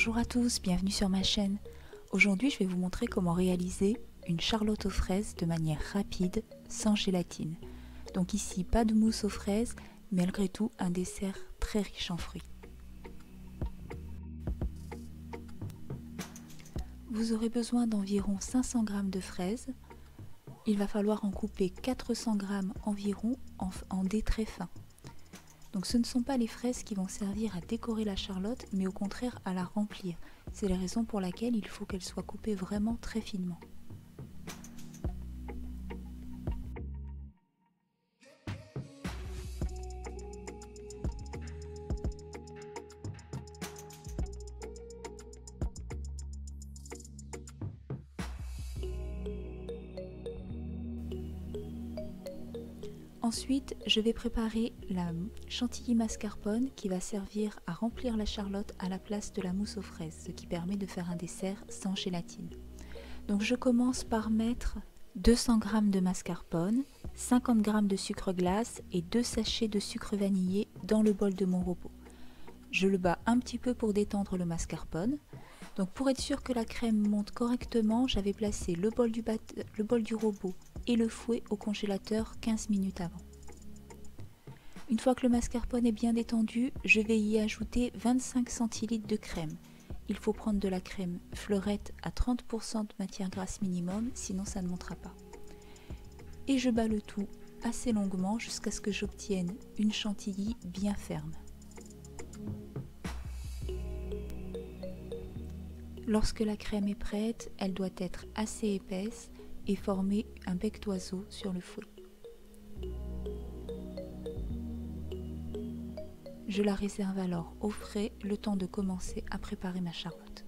Bonjour à tous, bienvenue sur ma chaîne. Aujourd'hui, je vais vous montrer comment réaliser une charlotte aux fraises de manière rapide, sans gélatine. Donc ici, pas de mousse aux fraises, mais malgré tout, un dessert très riche en fruits. Vous aurez besoin d'environ 500 g de fraises. Il va falloir en couper 400 g environ en dés très fins. Donc ce ne sont pas les fraises qui vont servir à décorer la charlotte, mais au contraire à la remplir. C'est la raison pour laquelle il faut qu'elles soient coupées vraiment très finement. Ensuite, je vais préparer la chantilly mascarpone qui va servir à remplir la charlotte à la place de la mousse aux fraises, ce qui permet de faire un dessert sans gélatine. Donc je commence par mettre 200 g de mascarpone, 50 g de sucre glace et 2 sachets de sucre vanillé dans le bol de mon robot. Je le bats un petit peu pour détendre le mascarpone. Donc pour être sûr que la crème monte correctement, j'avais placé le bol du robot et le fouet au congélateur 15 minutes avant. Une fois que le mascarpone est bien détendu, je vais y ajouter 25 centilitres de crème. Il faut prendre de la crème fleurette à 30% de matière grasse minimum, sinon ça ne montera pas. Et je bats le tout assez longuement jusqu'à ce que j'obtienne une chantilly bien ferme. Lorsque la crème est prête, elle doit être assez épaisse et former un bec d'oiseau sur le fouet. Je la réserve alors au frais le temps de commencer à préparer ma charlotte.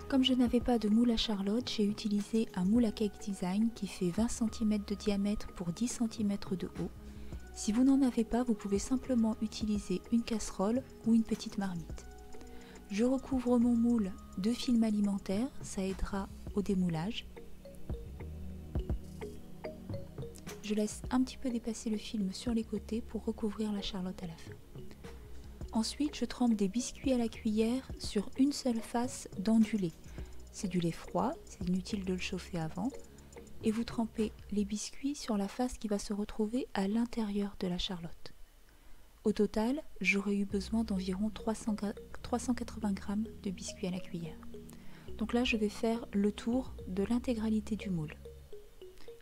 Comme je n'avais pas de moule à charlotte, j'ai utilisé un moule à cake design qui fait 20 cm de diamètre pour 10 cm de haut. Si vous n'en avez pas, vous pouvez simplement utiliser une casserole ou une petite marmite. Je recouvre mon moule de film alimentaire, ça aidera au démoulage. Je laisse un petit peu dépasser le film sur les côtés pour recouvrir la charlotte à la fin. Ensuite, je trempe des biscuits à la cuillère sur une seule face dans du lait. C'est du lait froid, c'est inutile de le chauffer avant. Et vous trempez les biscuits sur la face qui va se retrouver à l'intérieur de la charlotte. Au total, j'aurais eu besoin d'environ 380 g de biscuits à la cuillère. Donc là, je vais faire le tour de l'intégralité du moule.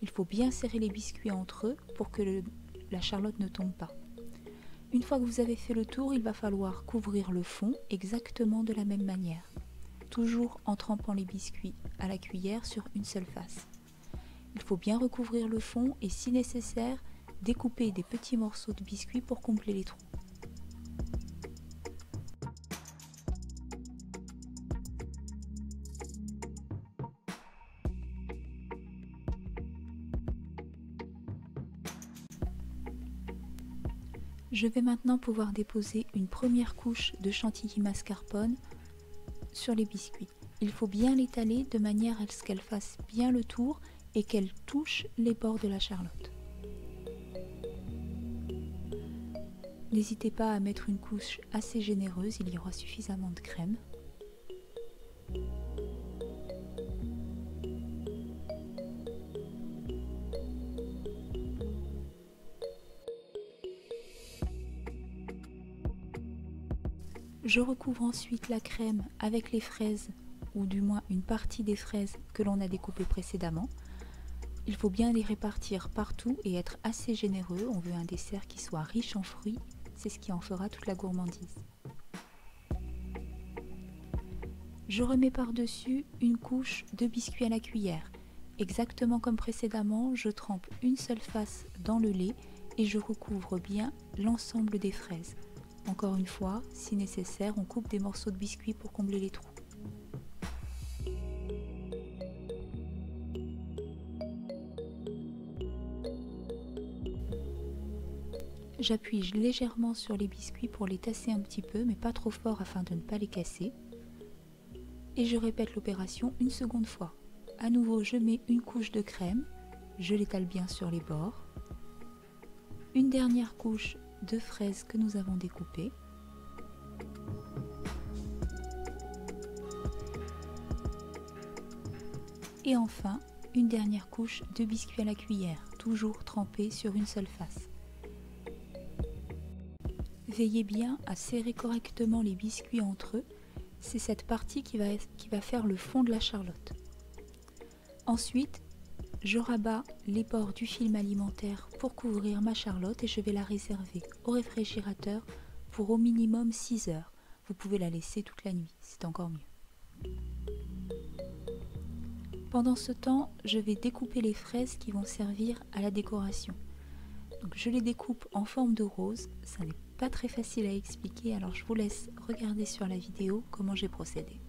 Il faut bien serrer les biscuits entre eux pour que la charlotte ne tombe pas. Une fois que vous avez fait le tour, il va falloir couvrir le fond exactement de la même manière, toujours en trempant les biscuits à la cuillère sur une seule face. Il faut bien recouvrir le fond et si nécessaire, découper des petits morceaux de biscuits pour combler les trous. Je vais maintenant pouvoir déposer une première couche de chantilly mascarpone sur les biscuits. Il faut bien l'étaler de manière à ce qu'elle fasse bien le tour et qu'elle touche les bords de la charlotte. N'hésitez pas à mettre une couche assez généreuse, il y aura suffisamment de crème. Je recouvre ensuite la crème avec les fraises, ou du moins une partie des fraises que l'on a découpées précédemment. Il faut bien les répartir partout et être assez généreux, on veut un dessert qui soit riche en fruits, c'est ce qui en fera toute la gourmandise. Je remets par-dessus une couche de biscuits à la cuillère. Exactement comme précédemment, je trempe une seule face dans le lait et je recouvre bien l'ensemble des fraises. Encore une fois, si nécessaire, on coupe des morceaux de biscuits pour combler les trous. J'appuie légèrement sur les biscuits pour les tasser un petit peu, mais pas trop fort afin de ne pas les casser. Et je répète l'opération une seconde fois. À nouveau, je mets une couche de crème, je l'étale bien sur les bords. Une dernière couche de fraises que nous avons découpées. Et enfin, une dernière couche de biscuit à la cuillère, toujours trempé sur une seule face. Veillez bien à serrer correctement les biscuits entre eux, c'est cette partie qui va faire le fond de la charlotte. Ensuite, je rabats les bords du film alimentaire pour couvrir ma charlotte et je vais la réserver au réfrigérateur pour au minimum 6 heures. Vous pouvez la laisser toute la nuit, c'est encore mieux. Pendant ce temps, je vais découper les fraises qui vont servir à la décoration. Donc, je les découpe en forme de rose, ça n'est pas très facile à expliquer, alors je vous laisse regarder sur la vidéo comment j'ai procédé.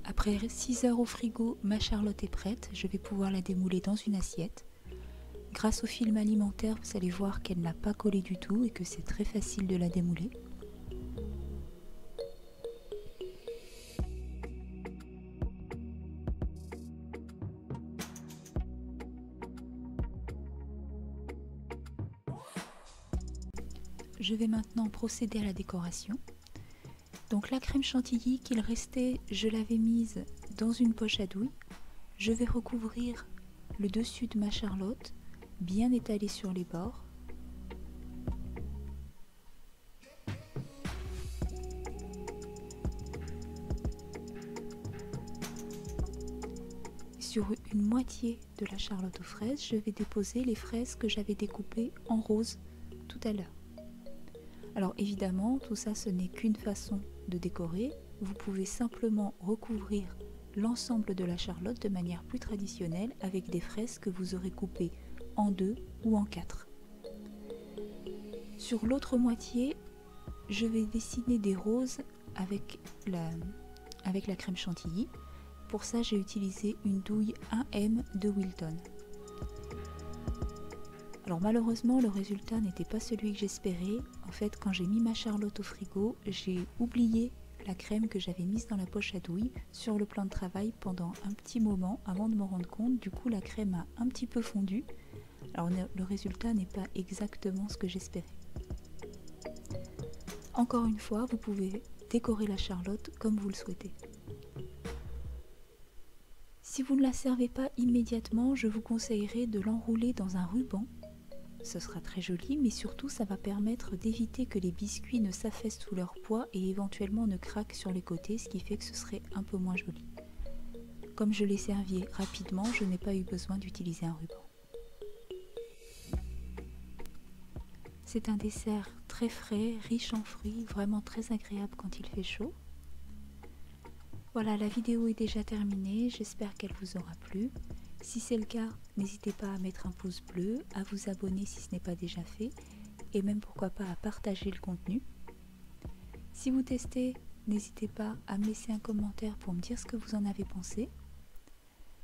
Après 6 heures au frigo, ma charlotte est prête, je vais pouvoir la démouler dans une assiette. Grâce au film alimentaire, vous allez voir qu'elle n'a pas collé du tout et que c'est très facile de la démouler. Je vais maintenant procéder à la décoration. Donc la crème chantilly qu'il restait, je l'avais mise dans une poche à douille. Je vais recouvrir le dessus de ma charlotte, bien étalée sur les bords. Sur une moitié de la charlotte aux fraises, je vais déposer les fraises que j'avais découpées en rose tout à l'heure. Alors évidemment, tout ça, ce n'est qu'une façon de décorer. Vous pouvez simplement recouvrir l'ensemble de la charlotte de manière plus traditionnelle avec des fraises que vous aurez coupées en 2 ou en 4. Sur l'autre moitié, je vais dessiner des roses avec la crème chantilly. Pour ça, j'ai utilisé une douille 1M de Wilton. Alors malheureusement, le résultat n'était pas celui que j'espérais. En fait, quand j'ai mis ma charlotte au frigo, j'ai oublié la crème que j'avais mise dans la poche à douille sur le plan de travail pendant un petit moment avant de m'en rendre compte. Du coup, la crème a un petit peu fondu. Alors le résultat n'est pas exactement ce que j'espérais. Encore une fois, vous pouvez décorer la charlotte comme vous le souhaitez. Si vous ne la servez pas immédiatement, je vous conseillerais de l'enrouler dans un ruban. Ce sera très joli, mais surtout ça va permettre d'éviter que les biscuits ne s'affaissent sous leur poids et éventuellement ne craquent sur les côtés, ce qui fait que ce serait un peu moins joli. Comme je l'ai servi rapidement, je n'ai pas eu besoin d'utiliser un ruban. C'est un dessert très frais, riche en fruits, vraiment très agréable quand il fait chaud. Voilà, la vidéo est déjà terminée, j'espère qu'elle vous aura plu. Si c'est le cas, n'hésitez pas à mettre un pouce bleu, à vous abonner si ce n'est pas déjà fait, et même pourquoi pas à partager le contenu. Si vous testez, n'hésitez pas à me laisser un commentaire pour me dire ce que vous en avez pensé.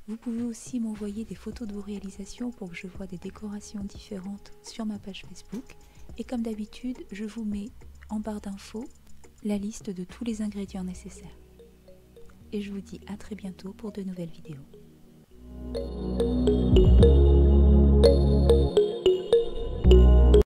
Vous pouvez aussi m'envoyer des photos de vos réalisations pour que je voie des décorations différentes sur ma page Facebook. Et comme d'habitude, je vous mets en barre d'infos la liste de tous les ingrédients nécessaires. Et je vous dis à très bientôt pour de nouvelles vidéos.